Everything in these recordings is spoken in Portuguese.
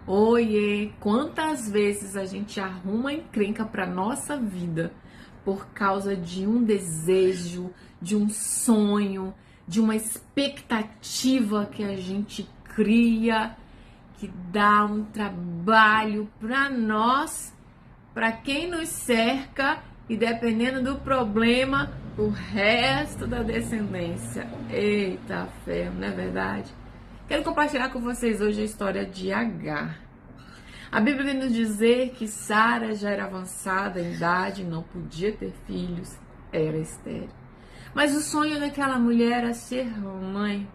Oiê, quantas vezes a gente arruma encrenca para nossa vida por causa de um desejo, de um sonho, de uma expectativa que a gente cria, que dá um trabalho para nós, para quem nos cerca e dependendo do problema, o resto da descendência. Eita ferro, não é verdade? Quero compartilhar com vocês hoje a história de Agar. A Bíblia vem nos dizer que Sara já era avançada em idade, não podia ter filhos, era estéril. Mas o sonho daquela mulher era ser mãe.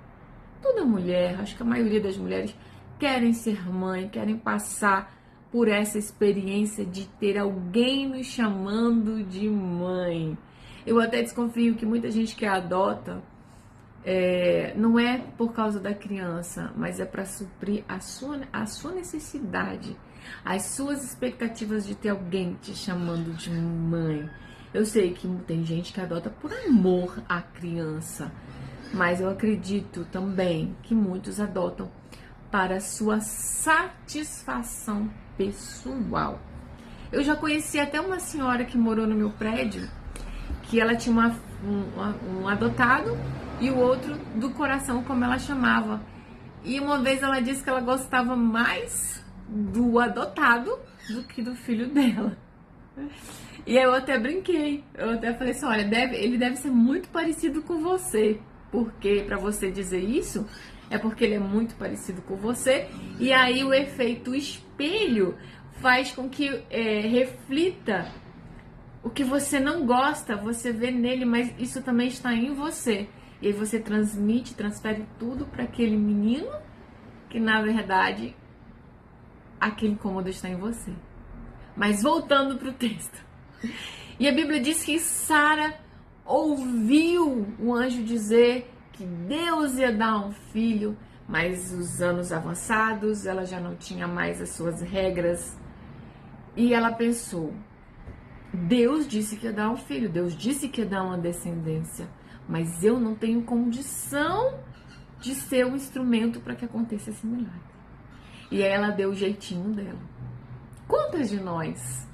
Toda mulher, acho que a maioria das mulheres, querem ser mãe, querem passar por essa experiência de ter alguém nos chamando de mãe. Eu até desconfio que muita gente que adota não é por causa da criança, mas é para suprir a sua necessidade, as suas expectativas de ter alguém te chamando de mãe. Eu sei que tem gente que adota por amor à criança, mas eu acredito também que muitos adotam para sua satisfação pessoal. Eu já conheci até uma senhora que morou no meu prédio, que ela tinha um adotado e o outro do coração, como ela chamava. E uma vez ela disse que ela gostava mais do adotado do que do filho dela. E eu até brinquei, eu até falei assim, olha, ele deve ser muito parecido com você, porque para você dizer isso, é porque ele é muito parecido com você, e aí o efeito espelho faz com que reflita o que você não gosta, você vê nele, mas isso também está em você. E aí você transfere tudo para aquele menino que, na verdade, aquele incômodo está em você. Mas voltando para o texto. E a Bíblia diz que Sara ouviu o anjo dizer que Deus ia dar um filho, mas os anos avançados, ela já não tinha mais as suas regras. E ela pensou, Deus disse que ia dar um filho, Deus disse que ia dar uma descendência, mas eu não tenho condição de ser um instrumento para que aconteça esse milagre. E aí ela deu o jeitinho dela. Quantas de nós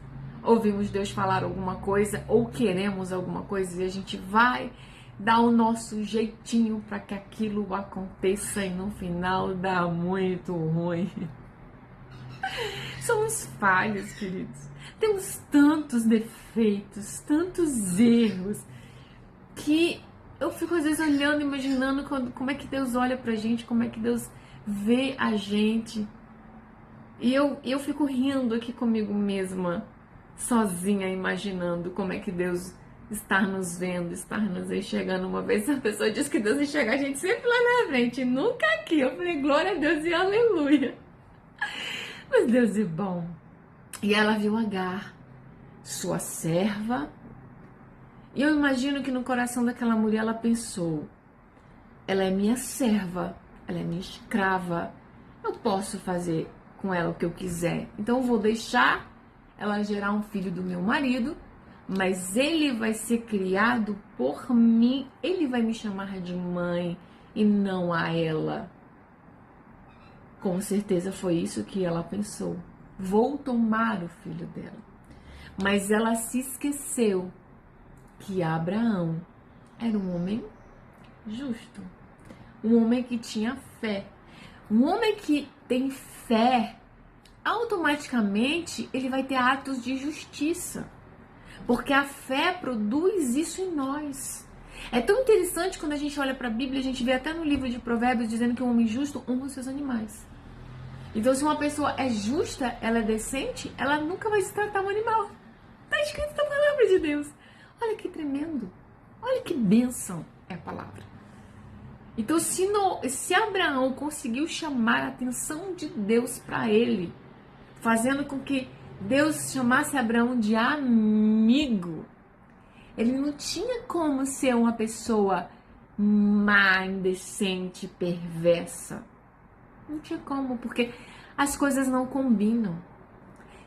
ouvimos Deus falar alguma coisa ou queremos alguma coisa e a gente vai dar o nosso jeitinho para que aquilo aconteça e no final dá muito ruim? Somos falhos, queridos. Temos tantos defeitos, tantos erros, que eu fico às vezes olhando, imaginando como é que Deus olha pra gente, como é que Deus vê a gente. E eu fico rindo aqui comigo mesma, sozinha, imaginando como é que Deus está nos vendo, está nos enxergando. Uma vez a pessoa disse que Deus enxerga a gente sempre lá na frente, nunca aqui. Eu falei, glória a Deus e aleluia. Mas Deus é bom. E ela viu Agar, sua serva. E eu imagino que no coração daquela mulher ela pensou, ela é minha serva, ela é minha escrava, eu posso fazer com ela o que eu quiser. Então eu vou deixar ela gerar um filho do meu marido, mas ele vai ser criado por mim, ele vai me chamar de mãe e não a ela. Com certeza foi isso que ela pensou. Vou tomar o filho dela. Mas ela se esqueceu que Abraão era um homem justo. Um homem que tinha fé. Um homem que tem fé, automaticamente ele vai ter atos de justiça. Porque a fé produz isso em nós. É tão interessante quando a gente olha para a Bíblia, a gente vê até no livro de Provérbios dizendo que um homem justo honra os seus animais. Então, se uma pessoa é justa, ela é decente, ela nunca vai se tratar um animal. Está escrito na palavra de Deus. Olha que tremendo. Olha que bênção é a palavra. Então, se Abraão conseguiu chamar a atenção de Deus para ele, fazendo com que Deus chamasse Abraão de amigo, ele não tinha como ser uma pessoa má, indecente, perversa. Não tinha como, porque as coisas não combinam.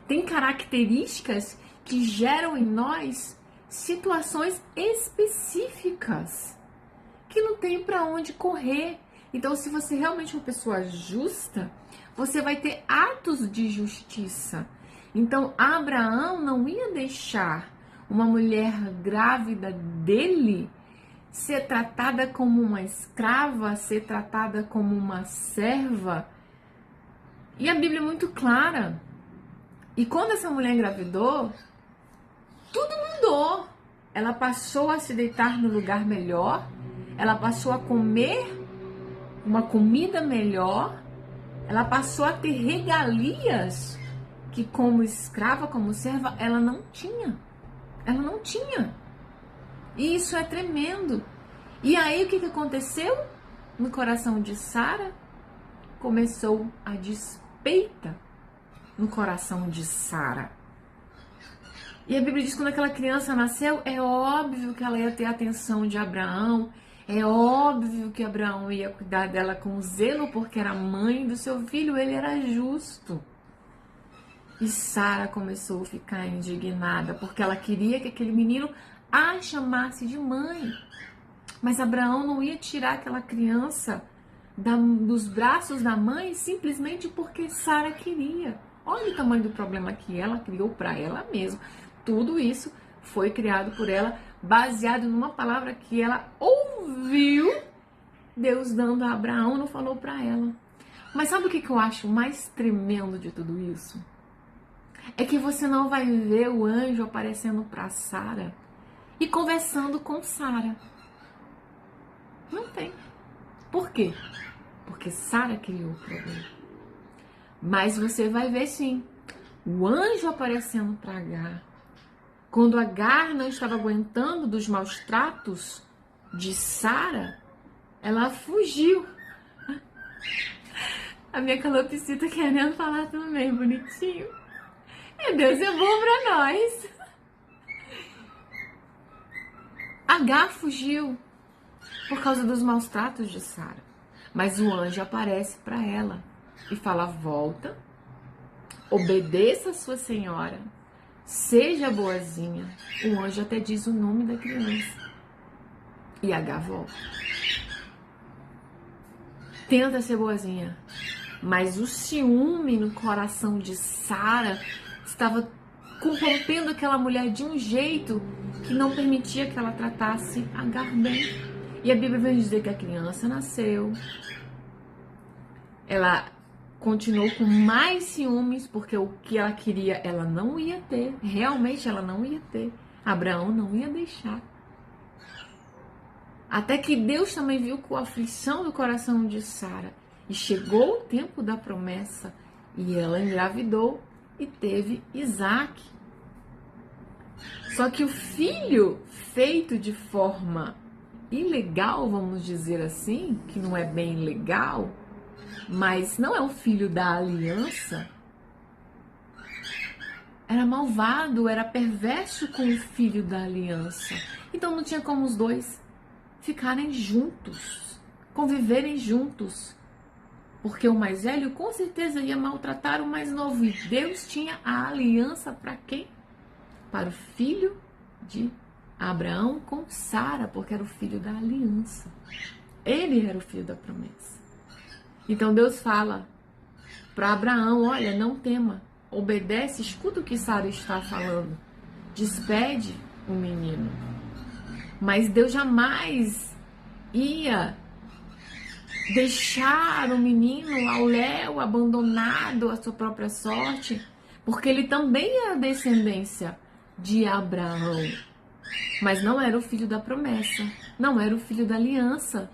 Tem características que geram em nós situações específicas que não tem para onde correr. Então, se você realmente é uma pessoa justa, você vai ter atos de justiça. Então, Abraão não ia deixar uma mulher grávida dele ser tratada como uma escrava, ser tratada como uma serva. E a Bíblia é muito clara. E quando essa mulher engravidou, tudo mudou. Ela passou a se deitar no lugar melhor, ela passou a comer uma comida melhor, ela passou a ter regalias que como escrava, como serva, ela não tinha. Ela não tinha. E isso é tremendo. E aí o que aconteceu? No coração de Sara começou a despeita no coração de Sara. E a Bíblia diz que quando aquela criança nasceu, é óbvio que ela ia ter a atenção de Abraão, é óbvio que Abraão ia cuidar dela com zelo, porque era mãe do seu filho, ele era justo. E Sara começou a ficar indignada, porque ela queria que aquele menino a chamasse de mãe. Mas Abraão não ia tirar aquela criança dos braços da mãe simplesmente porque Sara queria. Olha o tamanho do problema que ela criou para ela mesma. Tudo isso foi criado por ela, baseado numa palavra que ela ouviu Deus dando a Abraão, não falou para ela. Mas sabe o que eu acho mais tremendo de tudo isso? É que você não vai ver o anjo aparecendo para Sara e conversando com Sara. Não tem. Por quê? Porque Sara criou o problema. Mas você vai ver sim, o anjo aparecendo para Agar. Quando Agar não estava aguentando dos maus tratos de Sara, ela fugiu. A minha calopsita querendo falar também, bonitinho. E Deus é bom para nós. Agar fugiu por causa dos maus tratos de Sara. Mas o anjo aparece para ela e fala: volta, obedeça a sua senhora, seja boazinha. O anjo até diz o nome da criança. E Agar volta. Tenta ser boazinha. Mas o ciúme no coração de Sara estava corrompendo aquela mulher de um jeito que não permitia que ela tratasse Agar bem. E a Bíblia vem dizer que a criança nasceu. Ela continuou com mais ciúmes, porque o que ela queria, ela não ia ter. Realmente ela não ia ter. Abraão não ia deixar. Até que Deus também viu com a aflição do coração de Sara. E chegou o tempo da promessa. E ela engravidou e teve Isaac. Só que o filho feito de forma ilegal, vamos dizer assim, que não é bem legal, mas não é o filho da aliança, era malvado, era perverso com o filho da aliança. Então não tinha como os dois ficarem juntos, conviverem juntos, porque o mais velho com certeza ia maltratar o mais novo. E Deus tinha a aliança para quem? Para o filho de Abraão com Sara, porque era o filho da aliança. Ele era o filho da promessa. Então Deus fala para Abraão: olha, não tema, obedece, escuta o que Sara está falando, despede o menino. Mas Deus jamais ia deixar o menino ao léu, abandonado à sua própria sorte, porque ele também era descendência de Abraão. Mas não era o filho da promessa, não era o filho da aliança.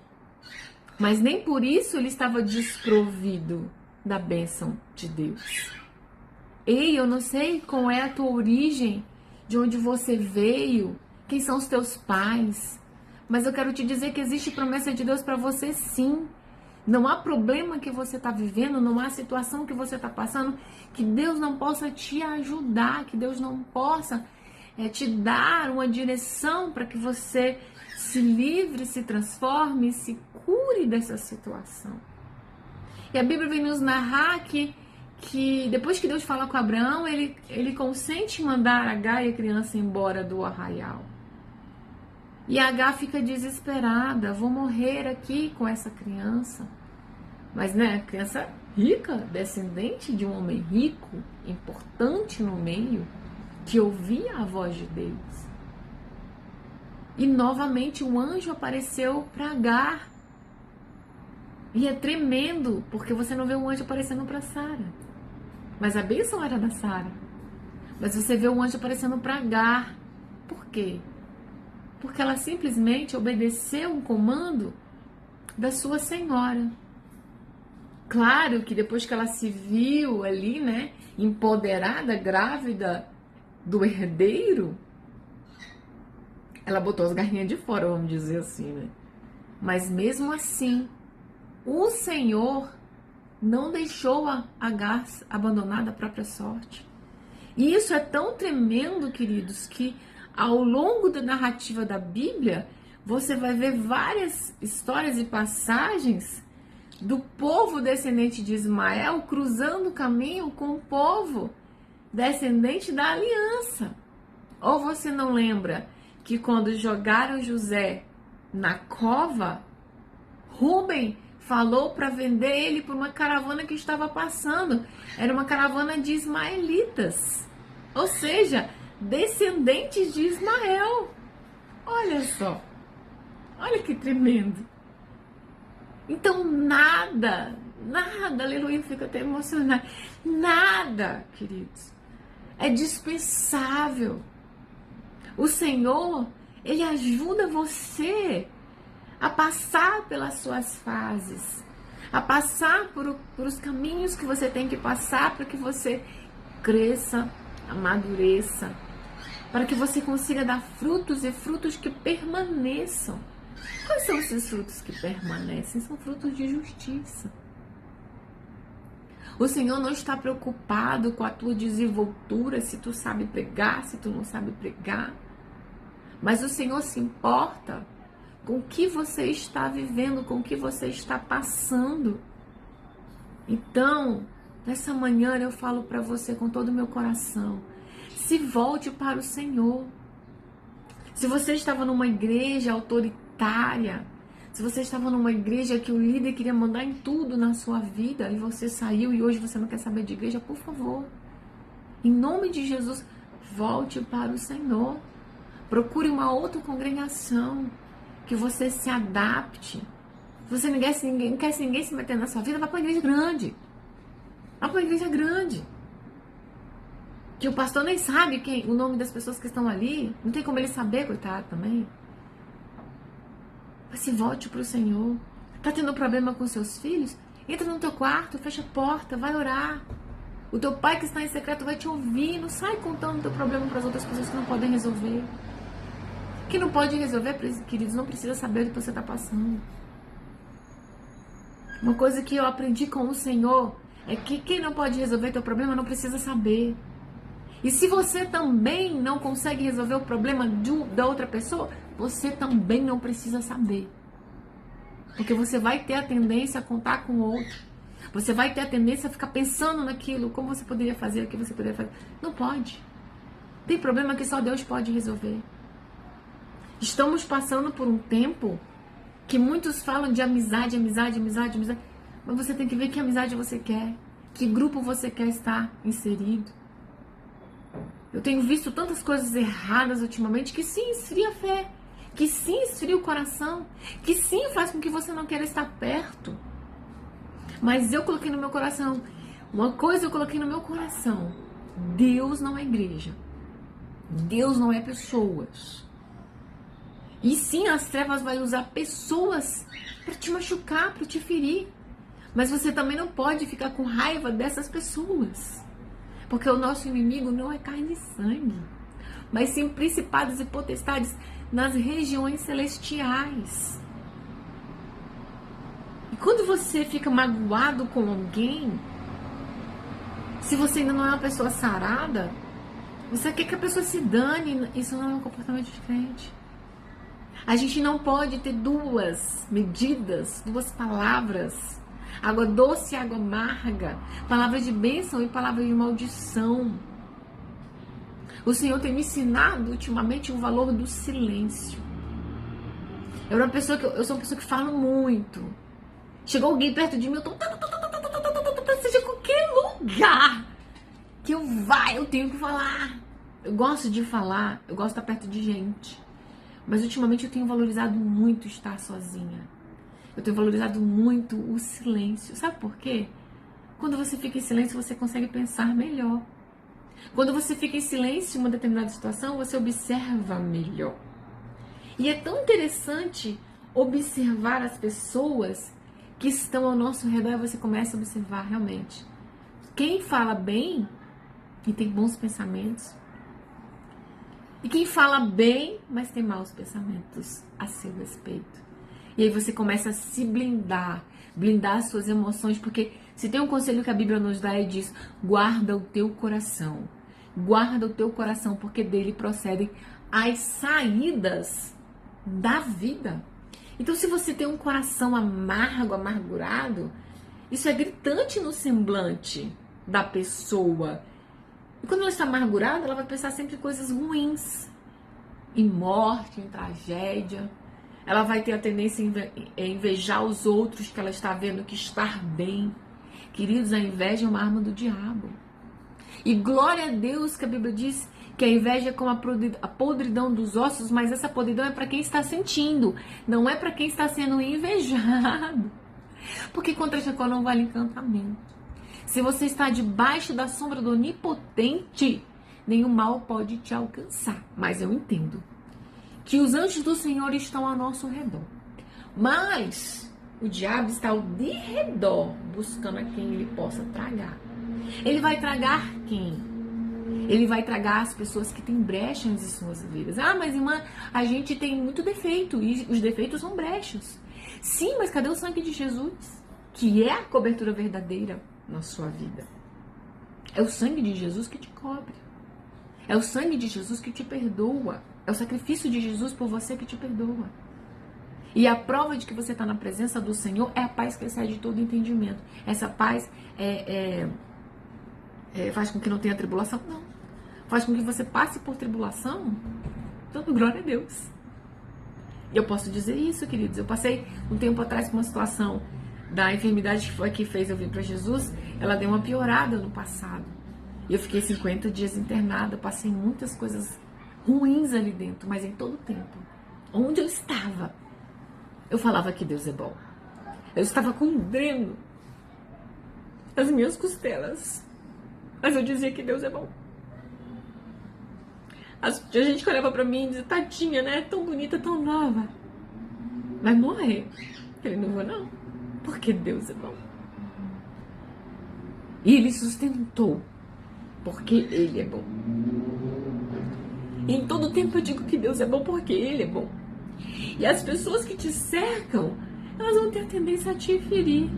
Mas nem por isso ele estava desprovido da bênção de Deus. Ei, eu não sei qual é a tua origem, de onde você veio, quem são os teus pais, mas eu quero te dizer que existe promessa de Deus para você sim. Não há problema que você está vivendo, não há situação que você está passando que Deus não possa te ajudar, que Deus não possa te dar uma direção para que você se livre, se transforme, se cure dessa situação. E a Bíblia vem nos narrar que depois que Deus fala com Abraão, ele consente em mandar Agar e a criança embora do arraial. E Agar fica desesperada: vou morrer aqui com essa criança. Mas, né, a criança rica, descendente de um homem rico, importante no meio, que ouvia a voz de Deus. E novamente um anjo apareceu para Agar. E é tremendo, porque você não vê um anjo aparecendo para Sara. Mas a bênção era da Sara. Mas você vê um anjo aparecendo para Agar. Por quê? Porque ela simplesmente obedeceu um comando da sua senhora. Claro que depois que ela se viu ali, né, empoderada, grávida do herdeiro, ela botou as garrinhas de fora, vamos dizer assim, né? Mas mesmo assim, o Senhor não deixou a Agar abandonar da própria sorte. E isso é tão tremendo, queridos, que ao longo da narrativa da Bíblia, você vai ver várias histórias e passagens do povo descendente de Ismael cruzando o caminho com o povo descendente da aliança. Ou você não lembra que quando jogaram José na cova, Rúben falou para vender ele por uma caravana que estava passando. Era uma caravana de ismaelitas, ou seja, descendentes de Ismael. Olha só, olha que tremendo. Então nada, aleluia, fico até emocionada. Nada, queridos, é dispensável. O Senhor, Ele ajuda você a passar pelas suas fases, a passar por os caminhos que você tem que passar para que você cresça, amadureça, para que você consiga dar frutos e frutos que permaneçam. Quais são esses frutos que permanecem? São frutos de justiça. O Senhor não está preocupado com a tua desenvoltura, se tu sabe pregar, se tu não sabe pregar. Mas o Senhor se importa com o que você está vivendo, com o que você está passando. Então, nessa manhã eu falo para você com todo o meu coração, se volte para o Senhor. Se você estava numa igreja autoritária, se você estava numa igreja que o líder queria mandar em tudo na sua vida e você saiu e hoje você não quer saber de igreja, por favor, em nome de Jesus, volte para o Senhor. Procure uma outra congregação, que você se adapte. Se você não quer ninguém se meter na sua vida, vá para uma igreja grande. Vá para uma igreja grande. Que o pastor nem sabe o nome das pessoas que estão ali. Não tem como ele saber, coitado, também. Mas se volte para o Senhor. Está tendo problema com seus filhos? Entra no teu quarto, fecha a porta, vai orar. O teu pai que está em secreto vai te ouvir. Não sai contando o teu problema para as outras pessoas que não podem resolver. Quem não pode resolver, queridos, não precisa saber do que você está passando. Uma coisa que eu aprendi com o Senhor é que quem não pode resolver teu problema não precisa saber. E se você também não consegue resolver o problema da outra pessoa, você também não precisa saber. Porque você vai ter a tendência a contar com o outro. Você vai ter a tendência a ficar pensando naquilo, como você poderia fazer, o que você poderia fazer. Não pode. Tem problema que só Deus pode resolver. Estamos passando por um tempo que muitos falam de amizade. Mas você tem que ver que amizade você quer. Que grupo você quer estar inserido. Eu tenho visto tantas coisas erradas ultimamente que sim esfria a fé. Que sim esfria o coração. Que sim faz com que você não queira estar perto. Mas eu coloquei no meu coração. Uma coisa eu coloquei no meu coração. Deus não é igreja. Deus não é pessoas. E sim, as trevas vai usar pessoas para te machucar, para te ferir. Mas você também não pode ficar com raiva dessas pessoas. Porque o nosso inimigo não é carne e sangue, mas sim principados e potestades nas regiões celestiais. E quando você fica magoado com alguém, se você ainda não é uma pessoa sarada, você quer que a pessoa se dane. Isso não é um comportamento diferente. A gente não pode ter duas medidas, duas palavras. Água doce e água amarga. Palavras de bênção e palavras de maldição. O Senhor tem me ensinado ultimamente o valor do silêncio. Eu sou uma pessoa que fala muito. Chegou alguém perto de mim, eu tô lugar que eu tenho que falar. Eu gosto de falar, eu gosto de estar perto de gente. Mas ultimamente eu tenho valorizado muito estar sozinha. Eu tenho valorizado muito o silêncio. Sabe por quê? Quando você fica em silêncio, você consegue pensar melhor. Quando você fica em silêncio em uma determinada situação, você observa melhor. E é tão interessante observar as pessoas que estão ao nosso redor e você começa a observar realmente. Quem fala bem e tem bons pensamentos. E quem fala bem, mas tem maus pensamentos a seu respeito. E aí você começa a se blindar as suas emoções, porque se tem um conselho que a Bíblia nos dá, é diz: guarda o teu coração. Guarda o teu coração, porque dele procedem as saídas da vida. Então, se você tem um coração amargo, amargurado, isso é gritante no semblante da pessoa. E quando ela está amargurada, ela vai pensar sempre em coisas ruins, em morte, em tragédia. Ela vai ter a tendência a invejar os outros que ela está vendo que estar bem. Queridos, a inveja é uma arma do diabo. E glória a Deus que a Bíblia diz que a inveja é como a podridão dos ossos, mas essa podridão é para quem está sentindo, não é para quem está sendo invejado. Porque contra Jacó não vale encantamento. Se você está debaixo da sombra do Onipotente, nenhum mal pode te alcançar. Mas eu entendo que os anjos do Senhor estão ao nosso redor. Mas o diabo está ao derredor, buscando a quem ele possa tragar. Ele vai tragar quem? Ele vai tragar as pessoas que têm brechas em suas vidas. Ah, mas irmã, a gente tem muito defeito e os defeitos são brechas. Sim, mas cadê o sangue de Jesus? Que é a cobertura verdadeira na sua vida. É o sangue de Jesus que te cobre. É o sangue de Jesus que te perdoa. É o sacrifício de Jesus por você que te perdoa. E a prova de que você está na presença do Senhor é a paz que excede todo entendimento. Essa paz faz com que não tenha tribulação? Não. Faz com que você passe por tribulação? Então, glória a Deus. E eu posso dizer isso, queridos. Eu passei um tempo atrás por uma situação da enfermidade que foi que fez eu vir para Jesus. Ela deu uma piorada no passado. E eu fiquei 50 dias internada. Passei muitas coisas ruins ali dentro. Mas em todo o tempo, onde eu estava, eu falava que Deus é bom. Eu estava com um dreno nas minhas costelas. Mas eu dizia que Deus é bom. A gente que olhava pra mim e dizia: tadinha, né? Tão bonita, tão nova. Vai morrer. Ele não vou não. Porque Deus é bom. E Ele sustentou. Porque Ele é bom. E em todo tempo eu digo que Deus é bom porque Ele é bom. E as pessoas que te cercam, elas vão ter a tendência a te ferir.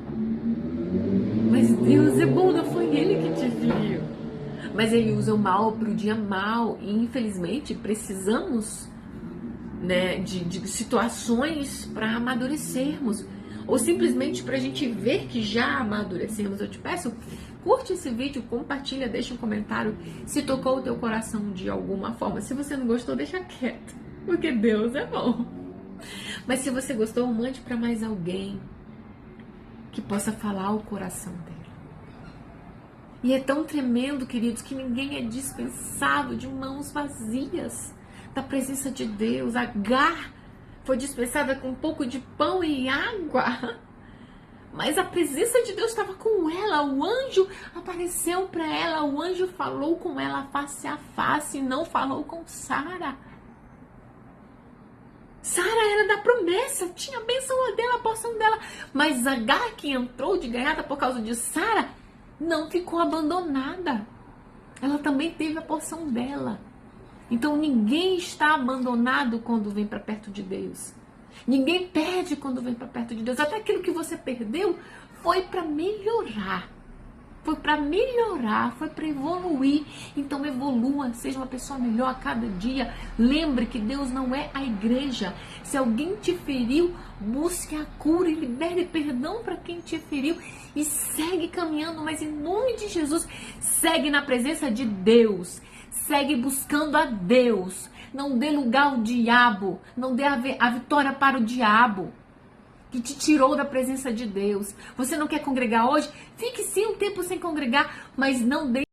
Mas Deus é bom, não foi Ele que te feriu. Mas Ele usa o mal para o dia mal. E infelizmente precisamos, né, de situações para amadurecermos. Ou simplesmente para a gente ver que já amadurecemos. Eu te peço, curte esse vídeo, compartilha, deixa um comentário se tocou o teu coração de alguma forma. Se você não gostou, deixa quieto. Porque Deus é bom. Mas se você gostou, mande para mais alguém que possa falar o coração dele. E é tão tremendo, queridos, que ninguém é dispensável de mãos vazias da presença de Deus. Agar foi dispensada com um pouco de pão e água, mas a presença de Deus estava com ela. O anjo apareceu para ela, o anjo falou com ela face a face, não falou com Sara. Sara era da promessa, tinha a bênção dela, a porção dela. Mas Agar, que entrou de gaiata por causa de Sara, não ficou abandonada. Ela também teve a porção dela. Então ninguém está abandonado quando vem para perto de Deus. Ninguém perde quando vem para perto de Deus. Até aquilo que você perdeu foi para melhorar. Foi para melhorar, foi para evoluir. Então evolua, seja uma pessoa melhor a cada dia. Lembre que Deus não é a igreja. Se alguém te feriu, busque a cura e libere perdão para quem te feriu. E segue caminhando, mas em nome de Jesus, segue na presença de Deus. Segue buscando a Deus. Não dê lugar ao diabo. Não dê a vitória para o diabo. que te tirou da presença de Deus. Você não quer congregar hoje? Fique sim um tempo sem congregar, mas não deixe